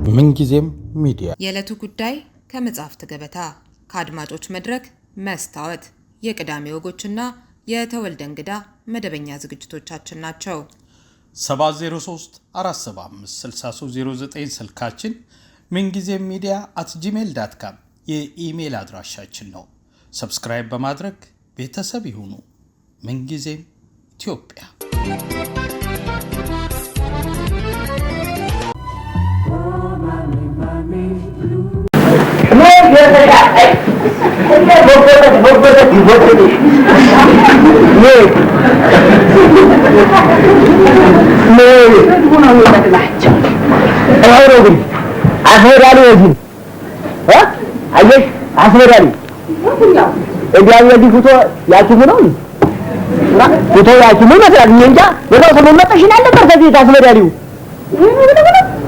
ምንጊዜም ሚዲያ የዕለቱ ጉዳይ ከመጽሐፍት ገበታ ከአድማጮች መድረክ መስታወት የቅዳሜ ወጎችና የተወልደ እንግዳ መደበኛ ዝግጅቶቻችን ናቸው። 703 475 6309 ስልካችን ምንጊዜም media@gmail.com የኢሜል አድራሻችን ነው። ሰብስክራይብ በማድረግ ቤተሰብ ይሁኑ። ምንጊዜም ኢትዮጵያ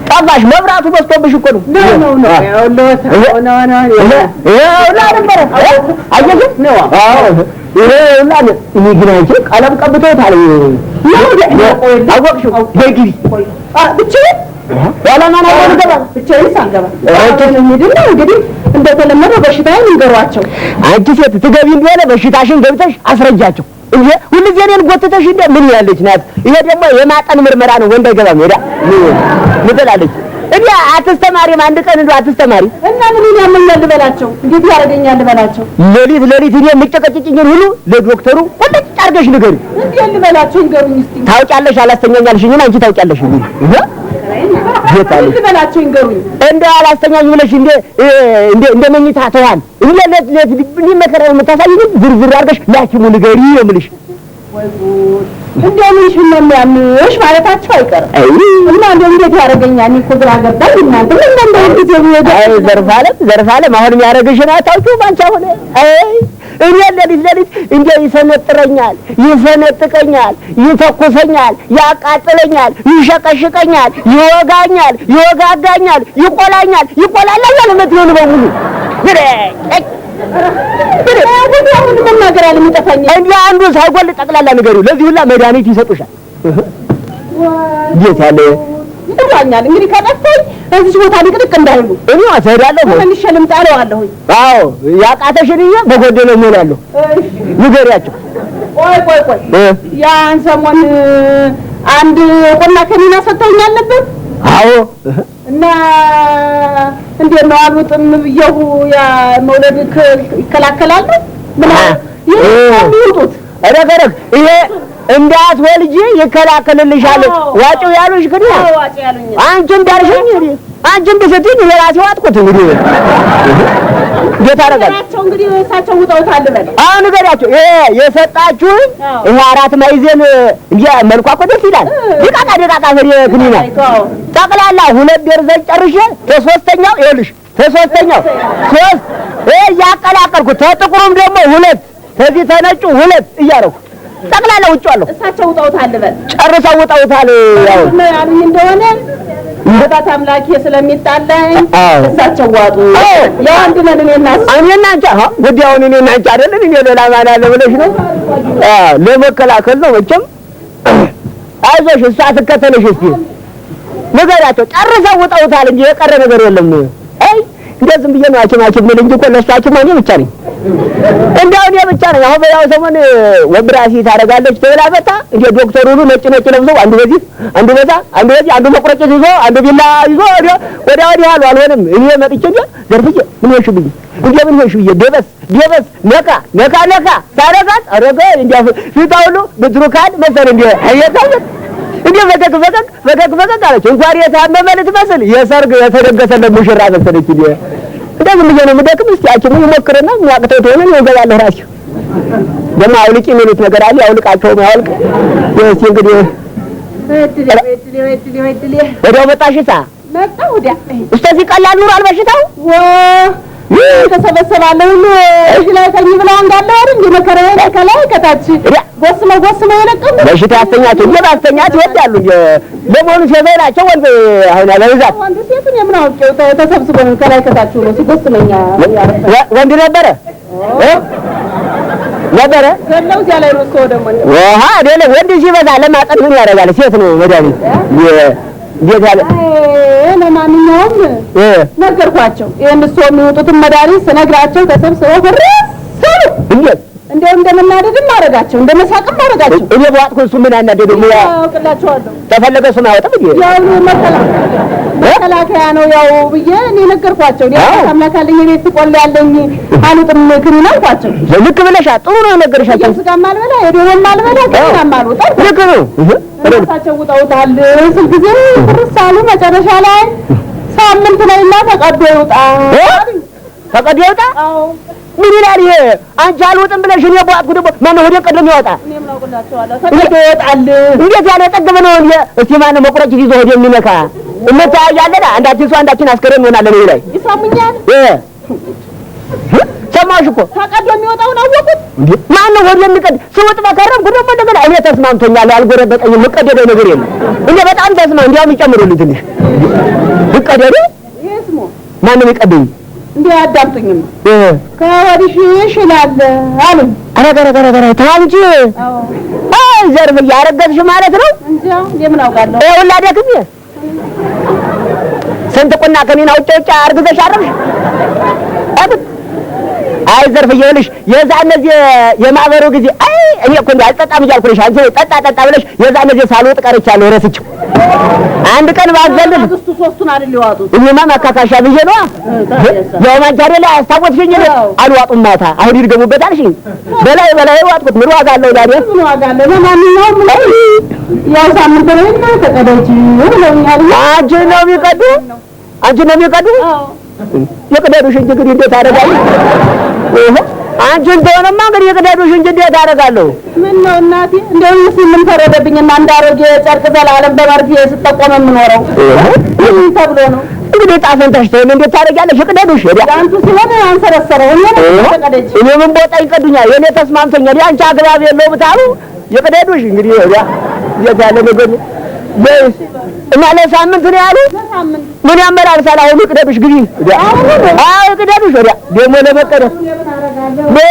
طبعا مبراتو بستوبش እኮ ነው ነው ይግናንቺ ቀለም ቀብቶታል አወቅሽው በጊዜ ብቻ ወላማና ወንገባ ብቻ ይሳንገባ እንግዲህ እንደተለመደው በሽታውን ይገሯቸው አንቺ ሴት ትገቢ እንደሆነ በሽታሽን ገብተሽ አስረጃቸው እንዴ ሁሉ ዜኔን ጎተተሽ እንደ ምን ያለች ናት ይሄ ደግሞ የማጠን ምርመራ ነው ወንድ አይገባም ሄዳ ምትላለች እንዴ አትስተማሪም አንድ ቀን እንደው አትስተማሪ እና ምን ያመኛል ልበላቸው እንዴት ያረገኛል ልበላቸው ለሊት እኔ ምጨቀጭጭኝ ሁሉ ለዶክተሩ ወጥጭ አርገሽ ንገሪ እንዴ ልበላቸው ይገሩኝ እስቲ ታውቂያለሽ አላስተኛኛልሽኝ አንቺ ታውቂያለሽ ይሄ ልበላቸው ይገሩኝ እንዴ አላስተኛኝ ብለሽ እንደ መኝታ ተዋል ለለት ሊመከረው መታሳይኝ ዝርዝር አርገሽ ላኪሙ ንገሪ የምልሽ ወይ ጉድ እንደምን ሽነሚያምሽ ማለታቸው አይቀርም እና እንዴት ያረገኛል እኮ ግራ ገባኝ እናንተ እንደምን እንደዚህ ዘርፋለም አሁን ያረገሽና ታውቂው ባንቻ ሆነ እኔ ለሊት እንዴ ይሰነጥረኛል ይሰነጥቀኛል ይተኩሰኛል ያቃጥለኛል ይሸቀሽቀኛል ይወጋኛል ይወጋጋኛል ይቆላኛል ይቆላላል ለምትሆን በሙሉ ምን ነገር አለ የሚጠፋኝ እንዴ አንዱ ሳይጎል ጠቅላላ ነገሩ ለዚህ ሁላ መድኃኒት ይሰጡሻል ጌታ ያለ ይጠፋኛል እንግዲህ ከጠፋኝ እዚህ ቦታ ልቅልቅ እንዳይሉ እኔ አሰዳለሁ ምን ይሸልም ጣለዋለሁ አዎ ያቃተሽልኝ በጎደለው ሞላለሁ ንገሪያቸው ቆይ ያን ሰሞን አንድ ቆና ከኒና ሰጥተውኛል ነበር አዎ እና እንዴት ነው አሉጥም ብየው ያ መውለድ ይከላከላል ምን ይውጡት ረገረግ ይሄ እንዳት ወልጂ ይከላከልልሻል ዋጪው ያሉሽ ግን ዋጪ ያሉኝ አንቺ እንዳርሽኝ አንቺም በሰጥኝ ለራሴ ዋጥኩት እንግዲህ የታረጋቸው እንግዲህ እሳቸው ውጣውታል በል አሁን ንገሪያቸው የሰጣችሁ ይሄ አራት ማይዘን መልኳ እኮ ደስ ይላል ደቃቃ ፍሬ ክኒና ጠቅላላ ሁለት ደርዘን ጨርሼ ተሶስተኛው ይኸውልሽ ተሶስተኛው ሶስት ያቀላቀልኩት ተጥቁሩም ደግሞ ሁለት ከዚህ ተነጩ ሁለት እያረኩ ጠቅላላ ውጫለሁ እሳቸው ውጣውታል በል ጨርሰው ውጣውታል ያው አሉኝ እንደሆነ በጣም አምላክ ስለሚጣላኝ እሳቸው ዋጡ ያው አንድ ነን እኔና አንቺ ጉዳዩን እኔና አንቺ አይደለም እኔ ሌላ ማን አለ ብለሽ ነው ለመከላከል ነው መቼም አይዞሽ እሷ ትከተለሽ እስቲ ንገሪያቸው ጨርሰው ውጣውታል እንጂ የቀረ ነገር የለም አይ እንደዚህ ብዬ ነው አችማችሁ ምን እንጂ እኮ ለሷችሁ ማን ብቻ ነኝ እንደው እኔ ብቻ ነኝ አሁን በያው ሰሞን ወብራሲ ታረጋለች ተላበታ እንደ ዶክተሩ ሁሉ ነጭ ለብሰው አንዱ በዚህ አንዱ በዛ አንዱ በዚህ አንዱ መቁረጭ ይዞ አንዱ ቢላ ይዞ ወዲያ አሉ አልሆነም እኔ መጥቼ ዘርፍዬ ምን ሆንሽብኝ እንዴ ምን ሆንሽብኝ ደበስ ነካ ታረጋት አረጋ እንዴ ፊታውሉ ብድሩካን መሰል እንዴ አየታው እንዴ በገግ አለች እንኳን የታመመ ልትመስል የሰርግ የተደገሰለት ሙሽራ መሰለች እንዴ እንደዚህ ልጅ ነው ምደክም እስቲ አችም ይሞክርና የሚያቅተው ተሆነ ይገባል ራሱ ደማ አውልቂ ምንት ነገር አለ አውልቃቸው ማውልቅ የሲ እንግዲህ ወዲያው መጣሽሳ መጣው ወዲያ እስከዚህ ቀላል ኑር አልበሽታው ተሰበሰባለሁ እዚህ ላይ ተኝ ብላ እንዳለ አይደል መከራዬ ከላይ ከታች ጎስመው የለቀም በሽታ ያስተኛቸው ለባስተኛት ይወዳሉ ለሞኑ ሸበላቸው ወንድ አሁን ያለዛት ወንድ ሴቱን የምናውቀው ተሰብስበው ከላይ ከታች ነው ሲጎስመኛ ወንድ ነበረ ገለው እዚያ ላይ ነው ሰው ደግሞ አይደለ ወንድ ሲበዛ ለማጠን ምን ያደርጋል ሴት ነው መዳኒ እንዴት ያለ ለማንኛውም ነገርኳቸው። ይሄን እሱ የሚወጡትን መድኃኒት ስነግራቸው ተሰብስበው እንዴት እንደው እንደምናደድም አደረጋቸው እንደመሳቅም አደረጋቸው። እኔ በዋጥኩ እሱ ምን አናደደው? አውቅላቸዋለሁ። ተፈለገ እሱ ማወጣም እንዴ ያው መከላከያ ነው ያው ብዬ እኔ ነገርኳቸው። አምላካለኝ የቤት ቆል ያለኝ አሉጥም ክኒን አልኳቸው። ልክ ብለሻል። ጥሩ ነው ነገርሻቸው። ስጋም አልበላ የዶሮም አልበላ ከናም አልወጣ ልክ ነው። ራሳቸው ውጣውታል ስልጊዜ ፍርሳሉ መጨረሻ ላይ ሳምንት ላይና ተቀዶ ይውጣ ተቀዶ ይውጣ። አዎ ምን ይላል ይሄ? አንቺ አልወጥም ብለሽ እኔ በዋጥኩ ደግሞ ማነው ወደ ቀደም ይወጣ? እኔም አውቅላቸዋለሁ። ተቀዶ ይወጣል። እንዴት ያለ ጠገበ ነው እንዴ? እስቲ ማነው መቁረጭ ይዞ ወደ የሚነካ እንታያለን። አንዳችን ሰው አንዳችን አስከረን እንሆናለን። ይሄ ላይ ይሰሙኛል። ሰማሽ እኮ ተቀዶ የሚወጣውን አወቁት። እንዴ ማነው ወደ የሚቀድ ስወጥ በከረምኩ ደግሞ እንደገና እኔ ተስማምቶኛል። አልጎረበጠኝም። መቀደደው ነገር የለም እንዴ በጣም ተስማ እንዲያውም ይጨምሩልኝ ትንሽ ይቀደዱ። ይስሙ ማነው ይቀደኝ እንዴ አዳምጡኝም ከወዲሽ ይሽላል አሉኝ። አረጋጋጋ ታንጂ ዘርፍ ያረገዝሽ ማለት ነው እንጂ የምን አውቃለሁ ወላደክም ስንት ቁና ከኔና ውጭ አርግዘሽ አረብሽ አይ ዘርፍ ይኸውልሽ የዛ እነዚህ የማበሩ ጊዜ አይ እኔ እኮ አልጠጣም እያልኩልሽ አንቺ ጠጣ ብለሽ የዛ እነዚህ ሳልወጥ ቀርቻለሁ ረስቼው አንድ ቀን ባዘልም እሱ ሶስቱን አይደል ይዋጡት እኔማ ማካካሻ ብዬ ነው ያው ማንጃሬ ላይ አስታወስሽኝ አልዋጡም ማታ አሁን ይድገሙበት አልሽኝ በላይ ዋጥኩት ምን ዋጋ አለው ዛሬ ምን ዋጋ አለው ለማንኛውም ያው ሳምንት ነውና ተቀደጂ ብለውኛል አንቺ ነው የሚቀዱ የቅደዱሽ እንጂ እንግዲህ እንዴት አደርጋለሁ አንቺ እንደሆነማ እንግዲህ የቅደዱሽ እንጂ እንዴት አደርጋለሁ ምን ነው እናቴ እንደው ምን ተረደብኝና እንዳሮጌ ጨርቅ ዘላለም በመርፌ ስጠቆም የምኖረው ምን ተብሎ ነው እንግዲህ ጣፈንታሽ ተይም እንዴት ታደርጊያለሽ የቅደዱሽ አንቱ ሲሆን አንሰረሰረው እኔ ተቀደጂ እኔ ምን ቦጣኝ ይቀዱኛል የኔ ተስማምቶኛል ያንቺ አግባብ የለው ብታሉ የቅደዱሽ እንግዲህ የት ያለ ነገር እና ለሳምንት ነው ያሉ ምን ያመላልሳል አሁን ይቅደዱሽ ግቢ አዎ ይቅደዱሽ ወዲያ ደግሞ ለመቀደስ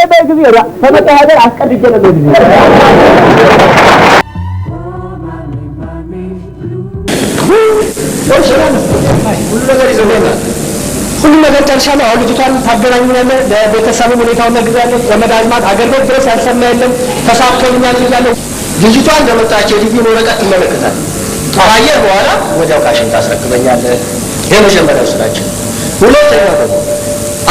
በግቢ ወዲያ ተመጣ ሀገር አስቀድጄ ነው ሁሉ ነገር ጨርሻለሁ። አሁን ልጅቷን ታገናኙናለህ፣ ለቤተሰብም ሁኔታውን ነግሬያለሁ። ለመድኃኒት አገልግሎት ድረስ ያልሰማ የለም ተሳክቶልኛል ብያለሁ። ልጅቷን እንደመጣች የዲቪን ወረቀት ትመለከታለህ። ካየህ በኋላ ወዲያው ካሽን ታስረክበኛለህ። የመጀመሪያው ስራችን። ሁለተኛው ደግሞ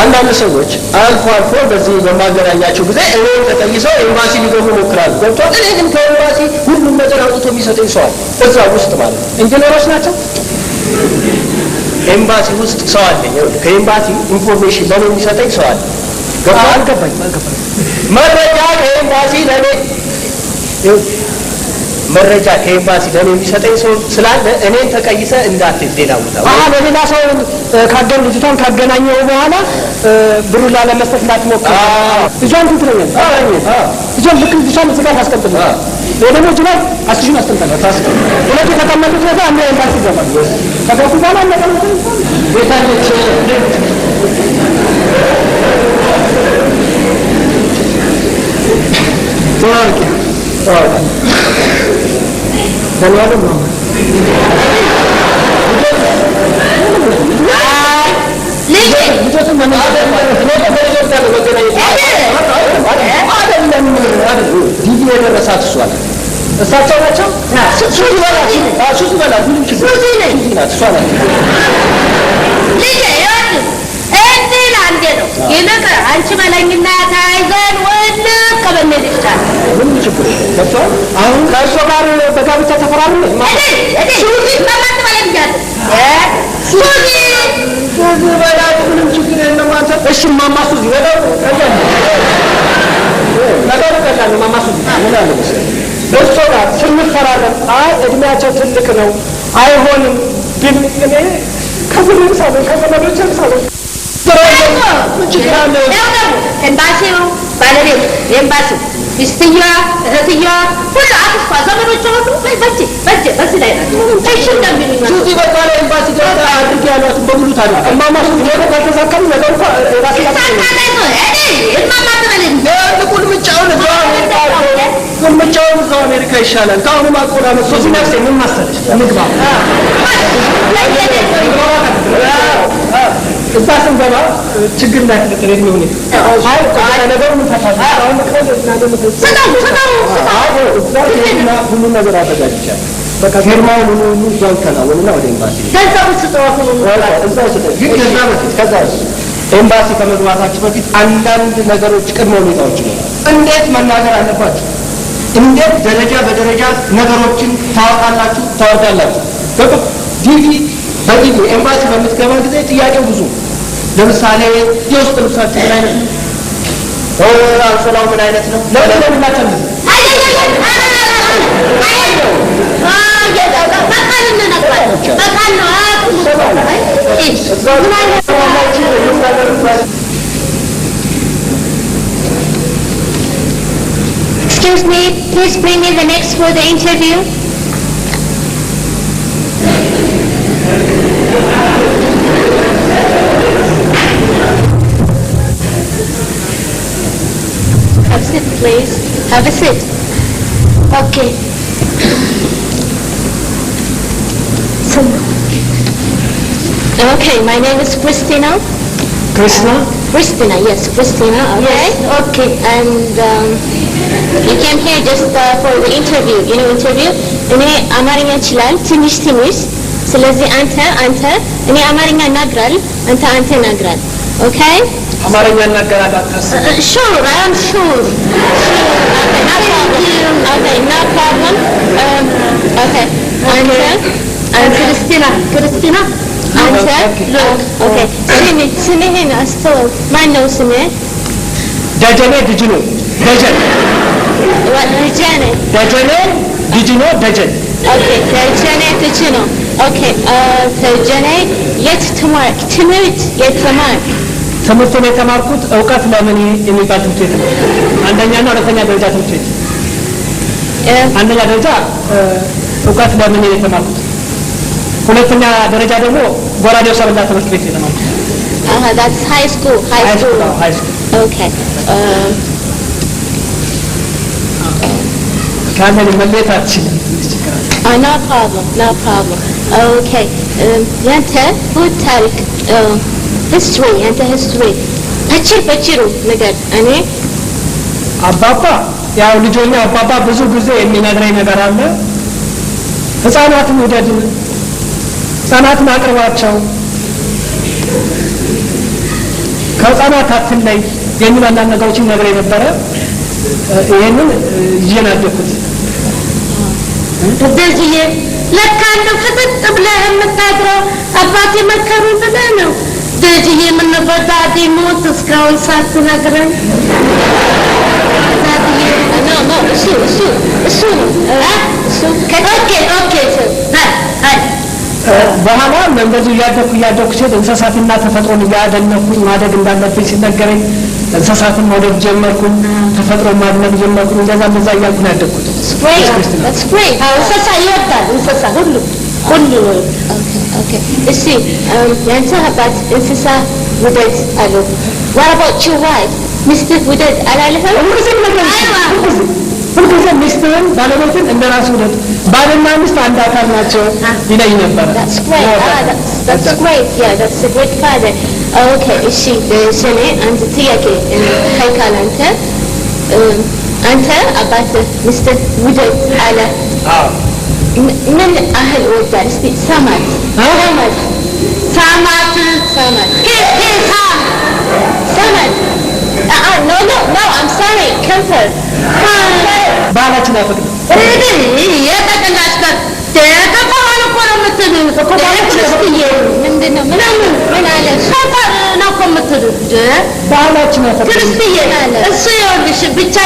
አንዳንድ ሰዎች አልፎ በዚህ በማገናኛቸው ጊዜ እኔን ተጠይሰው ኤምባሲ ሊገቡ ይሞክራሉ። ገብቶሃል? እኔ ግን ከኤምባሲ ሁሉም ነገር አውጥቶ የሚሰጠኝ ሰው አለ እዛ ውስጥ ማለት ነው። ኢንጂነሮች ናቸው። ኤምባሲ ውስጥ ሰው አለኝ። ከኤምባሲ ኢንፎርሜሽን ለኔ የሚሰጠኝ ሰው አለ። ገብቶሃል? አልገባኝም። መረጃ ከኤምባሲ ለኔ መረጃ ከኤምባሲ ለኔ የሚሰጠኝ ሰው ስላለ እኔን ተቀይሰ እንዳትል ሌላ ቦታ በሌላ ሰው ልጅቷን ካገናኘው በኋላ ብሩን ላለመስጠት እንዳትሞክር። ልጇን ትለኛለህ። ልጇን እዚህ ጋር ታስቀምጥልህ። ደግሞ እጅ ላይ አስሽን አስቀምጣለህ። ሁለቱ የተቀመጡት ቦታ አንድ ኤምባሲ ይገባል። ከገቡ በኋላ እንደቀመጡ ቤታለች ደላለም ነው ዲቪ የደረሳት እሷ ናት። እሳቸው ናቸው። ሱዚ በላት ምንም ችግር ናት። እሷ ናት። ይልቅ አንቺ በለኝና ተያይዘን ወልቅ በሚል ይቻላል። ምንም ችግር ገብቶሃል? አሁን ከእሷ ጋር በጋብቻ ተፈራርመ ሱዚ በማት በለኛለህ ሱዚ በላት ምንም ችግር የለም። አንተ እሺ ማማ ሱዚ በለው ነገሩ ቀላል ነው። ማማ ሱዚ ምን አለ መሰለኝ በእሷ ጋር ስንፈራረም አይ እድሜያቸው ትልቅ ነው አይሆንም ግን እኔ ከዘመዶቼ ኤምባሲው ባለቤት ኤምባሲው ሚስትየዋ እህትየዋ ሁሉ አክስቷ ዘመዶቿ ሁሉ በዚህ ላይ ናቸው። እሺ እንደሚሉኝ ሱዚ በቃ ላይ ኤምባሲ ገብታ አድርጌ ያሏት በሙሉ ታዲያ እማማ ሱዚ ወደ ካልተሳካም ነገር እኮ ራሴ ቁልምጫውን እዛው አሜሪካ ይሻላል። ከአሁኑ ማቆላመጥ ሶስት ነፍሴ ምን ማሰለሽ እንግባ እዛ ስንገባ ችግር እንዳይፈጠር ነው ነው አይ ነገሩ ምን ተፋታ አሁን ሁሉ ነገር አዘጋጅቻለሁ በቃ ፊርማው ሁሉ እዛው ተናወልና ወደ ኤምባሲ ገንዘብ ስጠዋት ነው ግን ከዛ ኤምባሲ ከመግባታችሁ በፊት አንዳንድ ነገሮች ቅድመ ሁኔታዎች ነው እንዴት መናገር አለባችሁ እንዴት ደረጃ በደረጃ ነገሮችን ታወጣላችሁ ዲቪ በዲቪ ኤምባሲ በምትገባ ጊዜ ጥያቄው ብዙ ለምሳሌ የውስጥ ልብሳችሁ ምን አይነት ነው አንሶላው ምን አይነት ነው ለምን እናተም Excuse me, please bring me the next for the interview. Have a seat, please. Have a seat. Okay. Okay, my name is Christina. Christina, yes, Christina. Okay. Yes, okay. And you came here just for the interview. You know, interview. እኔ አማርኛ እችላለሁ ትንሽ ስለዚህ አንተ እኔ አማርኛ እናግራል አንተ እናግራል okay አማርኛ እናገራለሁ sure I am sure okay no problem okay አንተ ክርስቲና አንተ okay ስሜን አስተዋል ማን ነው ስሜ ደጀኔ ድጅኖ ደጀን what ደጀኔ ደጀን okay ደጀኔ ድጅኖ okay ደጀኔ የት ተማርክ ትምህርት የት ተማርክ ትምህርቱን የተማርኩት ዕውቀት ለምን የሚባል ትምህርት ቤት ነው አንደኛና ሁለተኛ ደረጃ ትምህርት ቤት አንደኛ ደረጃ ዕውቀት ለምን የተማርኩት ሁለተኛ ደረጃ ደግሞ ጎራዴው ሰበላ ትምህርት ቤት የተማርኩት that's high school okay ካለን መለታችን no problem okay ያንተ ሁሉ ታሪክ history በጭሩ ነገር እኔ አባባ ያው ልጆኛ አባባ ብዙ ጊዜ የሚነግረኝ ነገር አለ ህፃናትን ውደድ ህፃናትን አቅርባቸው ከህፃናት አትለይ የሚል አንዳንድ ነገሮችን ነግረኝ ነበረ ይሄንን እየናደኩት እንደዚህ ለካ እንደው ፍጥጥ ብለህ የምታድረው አባቴ መከሩን ብለህ ነው ደጅዬ ምን በዳዲ ሞት እስካሁን ሳትነግረኝ no እሱ በኋላ እንደዚህ እያደኩ ሲል እንስሳትና ተፈጥሮን እያደነኩኝ ማደግ እንዳለብኝ ሲነገረኝ እንስሳትን መውደድ ጀመርኩኝ ተፈጥሮን ማድነቅ ጀመርኩኝ እንደዛ እያልኩ ነው ያደኩት that's great እንስሳ ይወዳል እንስሳ ሁሉ okay እሺ ያንተ አባት እንስሳ ውደድ አሉ what about your wife ሚስትህ ውደድ አላለህም ሁልጊዜ ሚስትህን ባለቤትን እንደራሱ ውደድ ባልና ሚስት አንድ አካል ናቸው ይለኝ ነበር that's great yeah that's a great father okay እሺ ሰኔ አንተ ጥያቄ ካይካል አንተ አባት ሚስትህ ውደድ አለ ምን አህል ወዳል እስቲ ሰማት no I'm sorry comfort ባላችን አፈቅድ የተቀላሽ ተቆራን እኮ ነው የምትሉኝ ምንድነው ምን አለ ሰፈር ነው እኮ የምትሉኝ ባላችን አፈቅድ ክርስቲዬ እሱ ይኸውልሽ ብቻ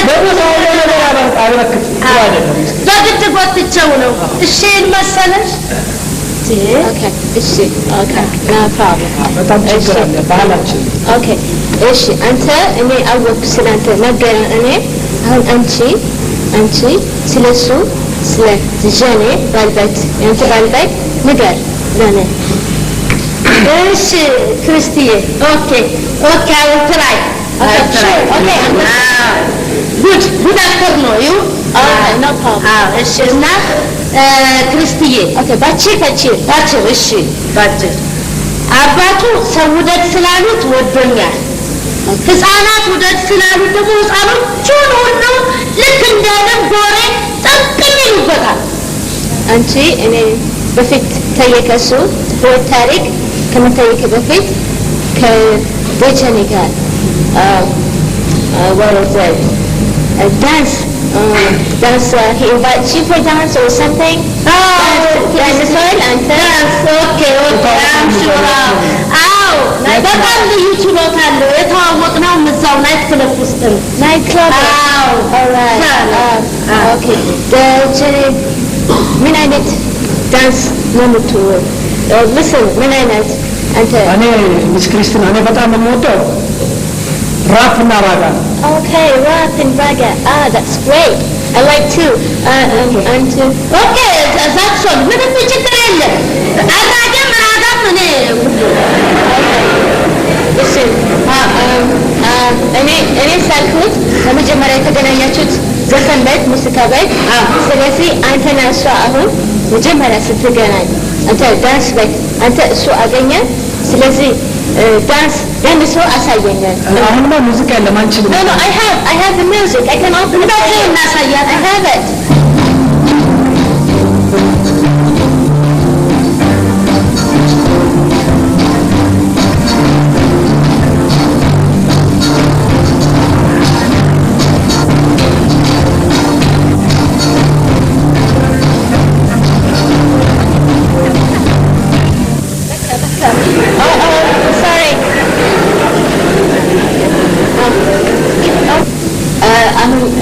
አብረክት በግድ ጎትቼው ነው እሺ መሰለሽ okay እሺ okay no problem በጣም ችግር አለ ባላችን okay እሺ አንተ እኔ አወቅ ስላንተ ነገር እኔ አሁን አንቺ ስለሱ ስለ ጀኔ ባልበት አንተ ባልበት ነገር ለኔ እሺ ክርስቲዬ okay I will try okay good actor no you no problem እሺ እና ክርስቲዬ okay ባጭር እሺ ባጭር አባቱ ሰው ውደድ ስላሉት ወዶኛል። ህፃናት ውደድ ስላሉት ደግሞ ህፃኖቹን ሁሉ ልክ እንዳለም ጎሬ ጠቅም ይሉበታል። አንቺ እኔ በፊት ጠየቀሱ ወይ ታሪክ ከመጠየቅ በፊት ከደጀኔ ጋር what was it? Dance. He invites you for dance or something? Dance as well? And dance. Okay. I'm sure. በጣም ልዩ ችሎታ አለው። የተዋወቅነው እዛው ናይት ክለብ ውስጥ ነው። ናይት ክለብ? አዎ። ኦልራይት። ኦኬ። ደጀኔ ምን አይነት ዳንስ ነው የምትወው? listen ምን አይነት አንተ? እኔ ሚስ ክሪስቲና እኔ በጣም የምወደው rap and raga. Okay, rap and raga. That's great. I like too. And okay, that's all. ምንም ችግር የለም። አራጋም ራጋም እኔ listen. እኔ ሳልኩት በመጀመሪያ የተገናኛችሁት ዘፈን ቤት ሙዚቃ ቤት። ስለዚህ አንተና እሷ አሁን መጀመሪያ ስትገናኝ አንተ ዳንስ ቤት አንተ እሱ አገኘ። ስለዚህ ዳንስ ያን ሰው አሳየኝ። አሁንማ ሙዚቃ የለም አንችልም። No, I have the music. I can open it and እናሳያት. I have it.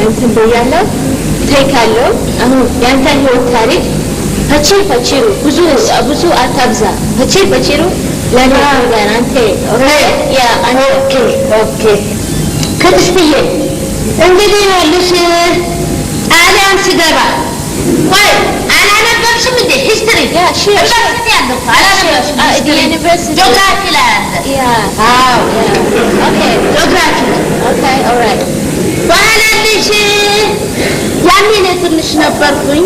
እንትን ብያለሁ ተይካለሁ። አሁን ያንተ ህይወት ታሪክ ፈቺሩ ብዙ አታብዛ። ፈቺሩ ለኔ ጋር አንተ ያ ኦኬ ክርስቲዬ እንግዲህ ያለሽ ጣሊያን ሲገባ ወይ አላነበብሽም እንዴ ሂስትሪ? ያ ዩኒቨርሲቲ ያለው አላነበብሽም? ዩኒቨርሲቲ ጂኦግራፊ ላይ አለ። ያ ኦኬ ጂኦግራፊ ኦኬ ኦልራይት ባላልሽ ያኔ ነው ትንሽ ነበርኩኝ።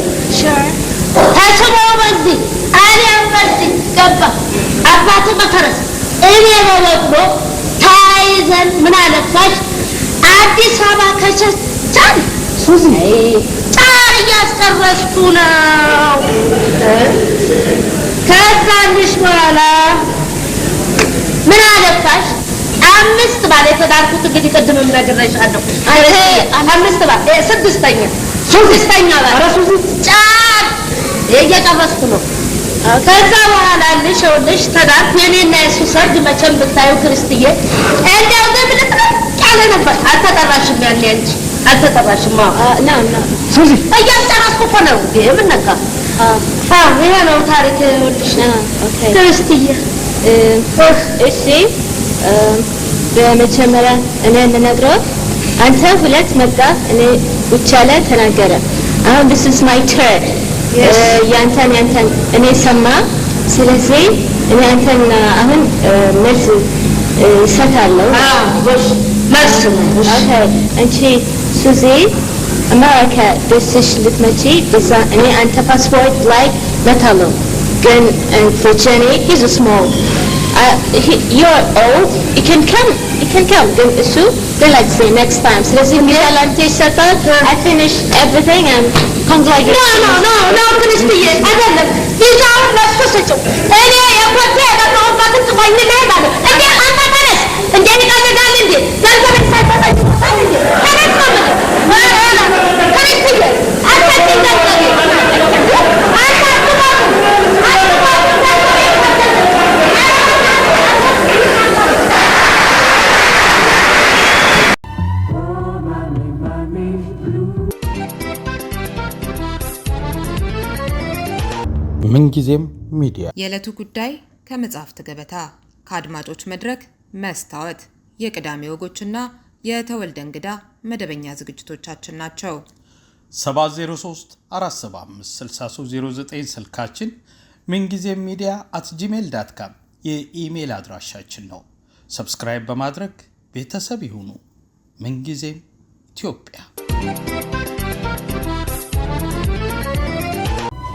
ተስቦ በዚህ አሊያም በዚህ ገባ አባቱ በፈረስ እኔ በበቅሎ ተያይዘን ምን አለፋሽ አዲስ አበባ ከቻቻን ሱዚ ጫር እያስቀረስኩ ነው። ከዛንሽ በኋላ ምን አለፋሽ 5 ባለ ተዳርኩት እንግዲህ ቅድምም ነግሬሻለሁ። አምስት ባለ ስድስተኛ ባለ ጫር እየቀረስኩ ነው። ከዛ በኋላ ልሽ ተዳርኩ። የኔና የሱ ሰርግ መቼም ብታዩ ክርስቲዬ እንደው ዘብልት ያለ ነበር። አልተጠራሽም ያኔ አንቺ አልተጠራሽም? ና ሱዚ እያስጨረስኩ እኮ ነው። ምን ነካ? ይሄ ነው ታሪክ። ልሽ ክርስቲዬ እሺ በመጀመሪያ እኔ የምነግረው አንተ ሁለት መጣ እኔ ብቻ ላይ ተናገረ። አሁን this is my turn. ያንተን እኔ ሰማ። ስለዚህ እኔ አንተን አሁን መልስ እሰጣለሁ። መልስ ኦኬ። አንቺ ሱዚ አሜሪካ ደስሽ ልትመጪ በዛ እኔ አንተ ፓስፖርት ላይ መታለው ግን for Jenny he's a small you're old you can come then so they like say next time so let's I finish everything and congratulations no Christy I don't know he's out let's go sit and yeah what I don't know about to find the name and then I'm not honest and then I got in there that's what I said ምንጊዜም ሚዲያ የዕለቱ ጉዳይ ከመጽሐፍት ገበታ ከአድማጮች መድረክ መስታወት የቅዳሜ ወጎችና የተወልደ እንግዳ መደበኛ ዝግጅቶቻችን ናቸው። 703 475 6309 ስልካችን ምንጊዜም media@gmail.com የኢሜል አድራሻችን ነው። ሰብስክራይብ በማድረግ ቤተሰብ ይሁኑ። ምንጊዜም ኢትዮጵያ